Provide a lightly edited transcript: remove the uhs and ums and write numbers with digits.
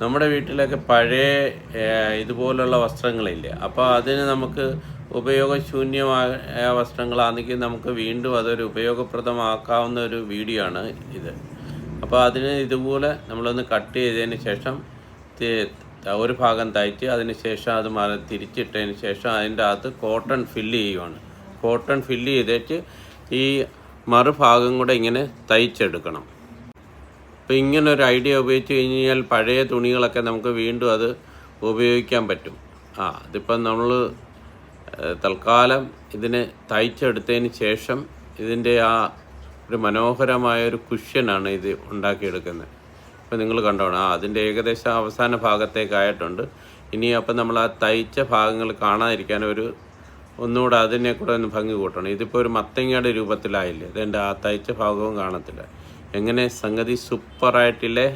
നമ്മുടെ വീട്ടിലൊക്കെ പഴയ ഇതുപോലുള്ള വസ്ത്രങ്ങളില്ലേ, അപ്പോൾ അതിന് നമുക്ക് ഉപയോഗശൂന്യമായ വസ്ത്രങ്ങളാണെങ്കിൽ നമുക്ക് വീണ്ടും അതൊരു ഉപയോഗപ്രദമാക്കാവുന്ന ഒരു വീഡിയോ ആണ് ഇത്. അപ്പോൾ അതിന് ഇതുപോലെ നമ്മളൊന്ന് കട്ട് ചെയ്തതിന് ശേഷം ഒരു ഭാഗം തയ്ച്ച് അതിന് ശേഷം അത് തിരിച്ചിട്ടതിന് ശേഷം അതിൻ്റെ അകത്ത് കോട്ടൺ ഫില്ല് ചെയ്യുവാണ്. കോട്ടൺ ഫില്ല് ചെയ്തിട്ട് ഈ മറുഭാഗം കൂടെ ഇങ്ങനെ തയ്ച്ചെടുക്കണം. അപ്പോൾ ഇങ്ങനൊരു ഐഡിയ ഉപയോഗിച്ച് കഴിഞ്ഞാൽ പഴയ തുണികളൊക്കെ നമുക്ക് വീണ്ടും അത് ഉപയോഗിക്കാൻ പറ്റും. അതിപ്പം നമ്മൾ തൽക്കാലം ഇതിനെ തയ്ച്ചെടുത്തതിന് ശേഷം ഇതിൻ്റെ ഒരു മനോഹരമായൊരു കുഷ്യനാണ് ഇത് ഉണ്ടാക്കിയെടുക്കുന്നത്. അപ്പോൾ നിങ്ങൾ കണ്ടോണം, അതിൻ്റെ ഏകദേശം അവസാന ഭാഗത്തേക്കായിട്ടുണ്ട്. ഇനി അപ്പം നമ്മൾ ആ തയ്ച്ച ഭാഗങ്ങൾ കാണാതിരിക്കാൻ ഒന്നുകൂടെ അതിനെ കൂടെ ഒന്ന് ഭംഗി കൂട്ടണം. ഇതിപ്പോൾ ഒരു മത്തങ്ങയുടെ രൂപത്തിലായില്ലേ, ഇതെൻ്റെ ആ തയ്ച്ച ഭാഗവും കാണത്തില്ല. എങ്ങനെ സംഗതി സൂപ്പറായിട്ടില്ലേ?